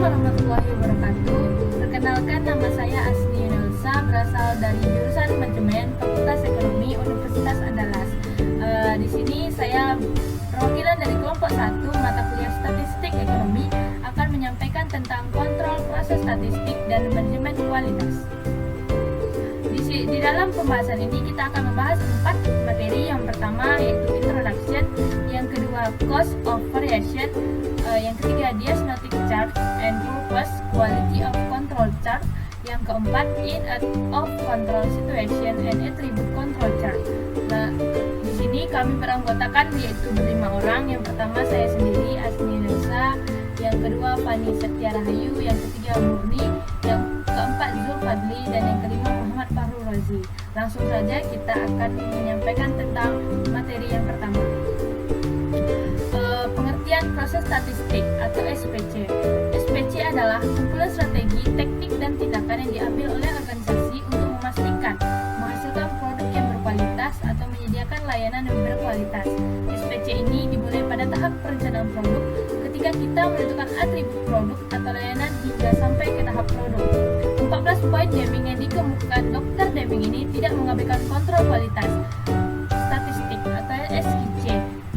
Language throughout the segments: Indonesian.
warahmatullahi wabarakatuh. Perkenalkan, nama saya Asni Yunelsa, berasal dari jurusan Manajemen Fakultas Ekonomi Universitas Andalas. Di sini saya perwakilan dari kelompok 1 mata kuliah Statistik Ekonomi akan menyampaikan tentang kontrol proses statistik dan manajemen kualitas. Di dalam pembahasan ini kita akan membahas 4 materi. Yang pertama yaitu introduction, yang kedua cost of variation, yang ketiga diagnostic chart and purpose, quality of control chart, yang keempat in and of control situation and attribute control chart. Nah, di sini kami beranggotakan yaitu berlima orang. Yang pertama saya sendiri, Asni Yunelsa, yang kedua Fani Setia Rahayu, yang ketiga Murni, yang keempat Zulfadli, dan yang kelima Muhammad Fahru Razi. Langsung saja kita akan menyampaikan tentang materi yang pertama. Pengertian proses statistik atau SPC. SPC adalah kumpulan strategi, teknik, dan tindakan yang diambil oleh organisasi untuk memastikan menghasilkan produk yang berkualitas atau menyediakan layanan yang berkualitas. SPC ini dimulai pada tahap perencanaan produk ketika kita menentukan atribut produk atau layanan hingga sampai ke tahap produk. 14 poin Deming yang dikemukakan Dr. Deming ini tidak mengabaikan kontrol kualitas statistik atau SIC.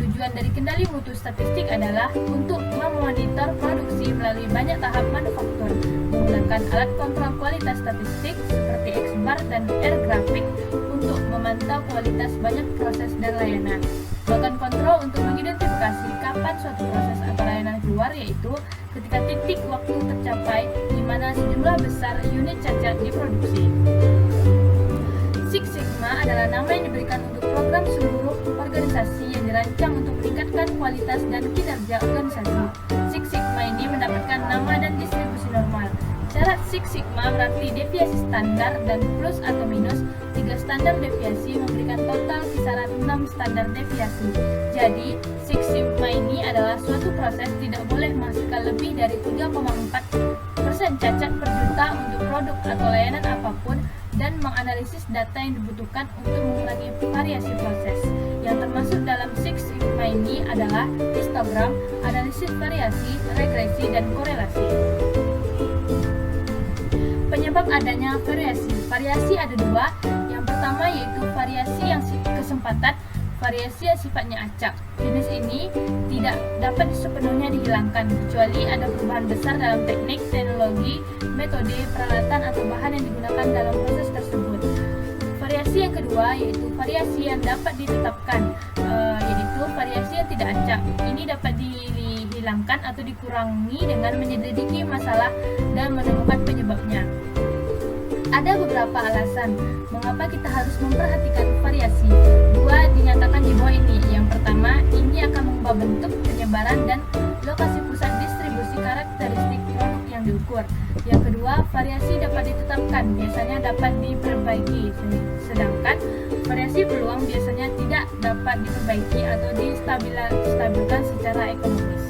Tujuan dari kendali mutu statistik adalah untuk memonitor produksi melalui banyak tahap manufaktur menggunakan alat kontrol kualitas statistik seperti X-bar dan R-grafik untuk memantau kualitas banyak proses dan layanan. Bahkan kontrol untuk mengidentifikasi kapan suatu proses atau layanan keluar, yaitu ketika titik waktu tercapai di mana sejumlah besar unit cacat diproduksi. Six Sigma adalah nama yang diberikan untuk program seluruh organisasi yang dirancang untuk meningkatkan kualitas dan kinerja organisasi. Six Sigma ini mendapatkan nama dan distribusi normal. Syarat Six Sigma berarti deviasi standar dan plus atau minus 3 standar deviasi memberikan total kisaran 6 standar deviasi. Jadi, Six Sigma ini adalah suatu proses tidak boleh menghasilkan lebih dari 3,4% cacat per juta untuk produk atau layanan apapun, dan menganalisis data yang dibutuhkan untuk mengurangi variasi proses. Yang termasuk dalam Six Sigma ini adalah histogram, analisis variasi, regresi, dan korelasi. Penyebab adanya variasi. Variasi ada 2. Yang pertama yaitu variasi yang kesempatan, variasi yang sifatnya acak. Jenis ini tidak dapat sepenuhnya dihilangkan kecuali ada perubahan besar dalam teknik, teknologi, metode, peralatan, atau bahan yang digunakan dalam proses tersebut. Variasi yang kedua yaitu variasi yang dapat ditetapkan, yaitu variasi yang tidak acak. Ini dapat dihilangkan atau dikurangi dengan menyelidiki masalah dan menemukan penyebabnya. Ada beberapa alasan mengapa kita harus memperhatikan variasi. 2 dinyatakan di bawah ini. Yang pertama, ini akan mengubah bentuk, penyebaran, dan lokasi pusat distribusi karakteristik produk yang diukur. Yang kedua, variasi dapat ditetapkan, biasanya dapat diperbaiki, sedangkan variasi peluang biasanya tidak dapat diperbaiki atau distabilkan secara ekonomis.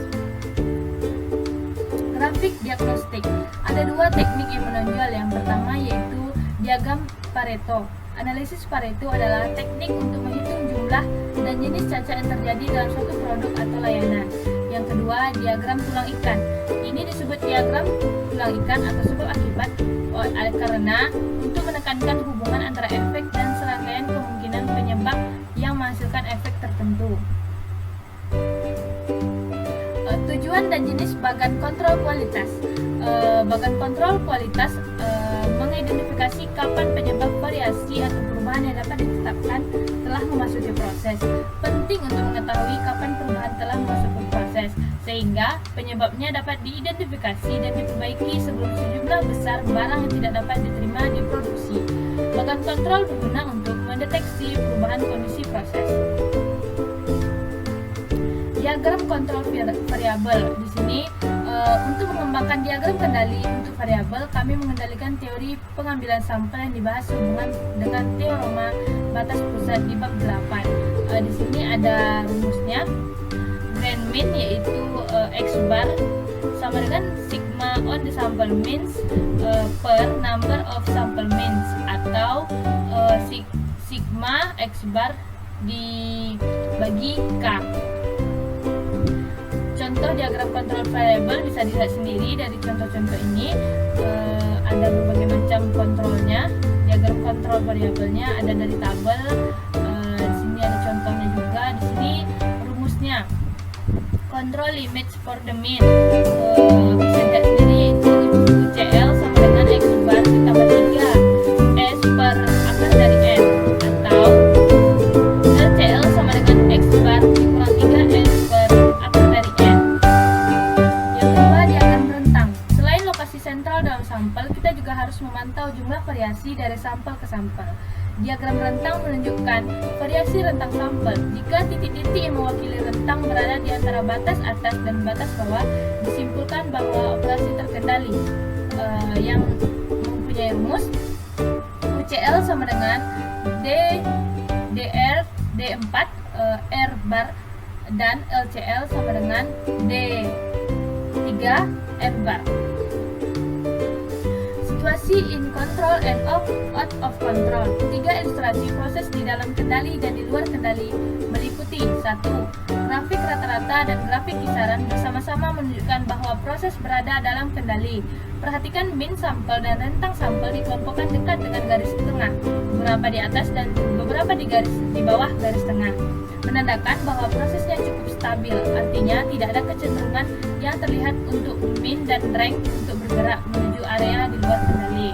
Grafik diagnostik. Ada 2 teknik yang menonjol. Yang pertama yaitu diagram Pareto. Analisis Pareto adalah teknik untuk menghitung jumlah dan jenis cacat yang terjadi dalam suatu produk atau layanan. Yang kedua, diagram tulang ikan. Ini disebut diagram tulang ikan atau sebab akibat karena untuk menekankan hubungan antara efek dan serangkaian kemungkinan penyebab yang menghasilkan efek tertentu. Tujuan dan jenis bagan kontrol kualitas. Bagan kontrol kualitas mengidentifikasi kapan penyebab variasi atau perubahan yang dapat ditetapkan telah memasuki proses. Penting untuk mengetahui kapan perubahan telah memasuki proses, sehingga penyebabnya dapat diidentifikasi dan diperbaiki sebelum sejumlah besar barang yang tidak dapat diterima diproduksi. Bagan kontrol berguna untuk mendeteksi perubahan kondisi proses. Diagram kontrol variabel. Di sini untuk mengembangkan diagram kendali untuk variabel, kami mengendalikan teori pengambilan sampel yang dibahas hubungan dengan teorema batas pusat di bab 8. Di sini ada rumusnya. Grand mean yaitu X bar sama dengan sigma on the sample means per number of sample means, atau sigma X bar dibagi K. contoh diagram kontrol variabel bisa dilihat sendiri dari contoh-contoh ini. Ada berbagai macam kontrolnya. Diagram kontrol variabelnya ada dari tabel. Di sini ada contohnya juga. Di sini rumusnya. Control limits for the mean. Bisa dilihat sendiri yaitu UCL sama dengan X bar ditambah 3 S per akar dari N, atau LCL sama dengan X bar dikurang 3 S per akar dari N. Yang kedua, diagram rentang. Selain lokasi sentral dalam sampel, kita juga harus memantau jumlah variasi dari sampel ke sampel. Diagram rentang menunjukkan variasi rentang sampel. Jika titik-titik yang mewakili rentang berada di antara batas atas dan batas bawah, disimpulkan bahwa operasi terkendali. Yang mempunyai rumus UCL sama dengan DR D4 R bar dan LCL sama dengan D3 R bar. Situasi in control and out of control. 3 ilustrasi proses di dalam kendali dan di luar kendali meliputi 1. Grafik rata-rata dan grafik kisaran bersama-sama menunjukkan bahwa proses berada dalam kendali. Perhatikan min sampel dan rentang sampel dikelompokkan dekat dengan garis tengah, beberapa di atas dan beberapa di bawah garis tengah, menandakan bahwa prosesnya cukup stabil. Artinya tidak ada kecenderungan yang terlihat untuk min dan rank untuk bergerak menuju area di luar kendali.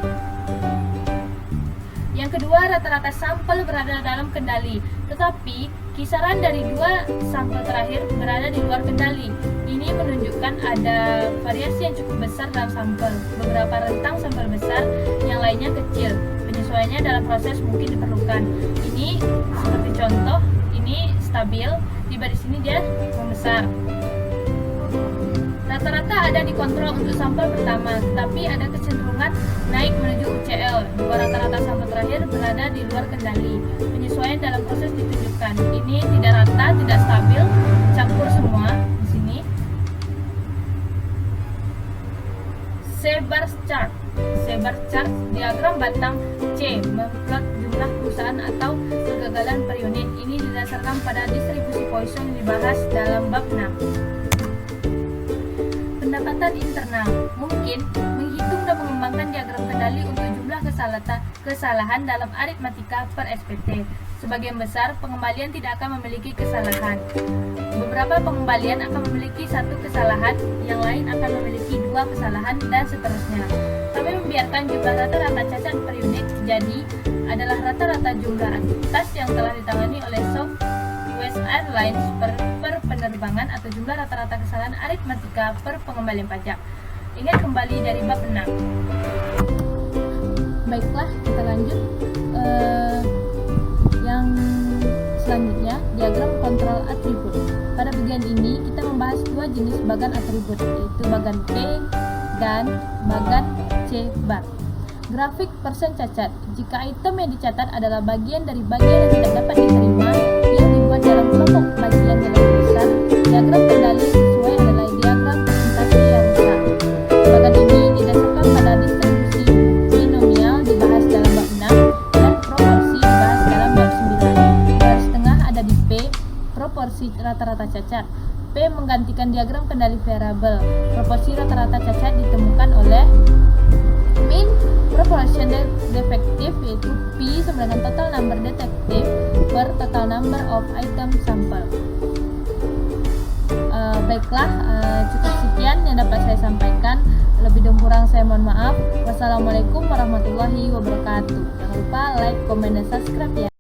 Yang kedua, rata-rata sampel berada dalam kendali, tetapi kisaran dari 2 sampel terakhir berada di luar kendali. Ini menunjukkan ada variasi yang cukup besar dalam sampel. Beberapa rentang sampel besar, yang lainnya kecil. Penyesuaiannya dalam proses mungkin diperlukan. Ini seperti contoh, ini stabil, tiba di sini dia membesar. Rata-rata ada dikontrol untuk sampel pertama, tetapi ada kecenderungan naik menuju UCL. 2 rata-rata sampel terakhir berada di luar kendali. Penyesuaian dalam proses ditunjukkan. Ini tidak rata, tidak stabil, campur semua di sini. C-bar chart. C-bar chart diagram batang C memplot jumlah perusahaan atau kegagalan per unit. Ini didasarkan pada distribusi Poisson yang dibahas dalam bab 6. Pendapatan internal mungkin menghitung dan mengembangkan diagram kendali untuk jumlah kesalahan dalam aritmatika per SPT. Sebagian besar pengembalian tidak akan memiliki kesalahan. Beberapa pengembalian akan memiliki 1 kesalahan, yang lain akan memiliki 2 kesalahan, dan seterusnya. Kami membiarkan jumlah rata-rata cacat per unit jadi adalah rata-rata jumlah aktivitas yang telah ditangani oleh Southwest Airlines per penerbangan atau jumlah rata-rata kesalahan aritmatika per pengembalian pajak. Ingat kembali dari bab 6. Baiklah, kita lanjut. Yang selanjutnya, diagram kontrol atribut. Pada bagian ini kita membahas 2 jenis bagan atribut, yaitu bagan P dan bagan C bar. Grafik persen cacat. Jika item yang dicatat adalah bagian dari bagian yang tidak dapat diterima yang dibuat dalam kelompok bagian yang lebih besar, diagram kendali sesuai adalah diagram presentasi yang besar. Bagan ini didasarkan pada distribusi binomial dibahas dalam bab 6 dan proporsi dibahas dalam bab 9. Garis tengah ada di P, proporsi rata-rata cacat. P menggantikan diagram kendali variabel. Proporsi rata-rata cacat ditemukan oleh mean proportion defective, yaitu P sama dengan total number detective per total number of item sample. Baiklah, cukup sekian yang dapat saya sampaikan. Lebih dan kurang saya mohon maaf. Wassalamualaikum warahmatullahi wabarakatuh. Jangan lupa like, comment, dan subscribe ya.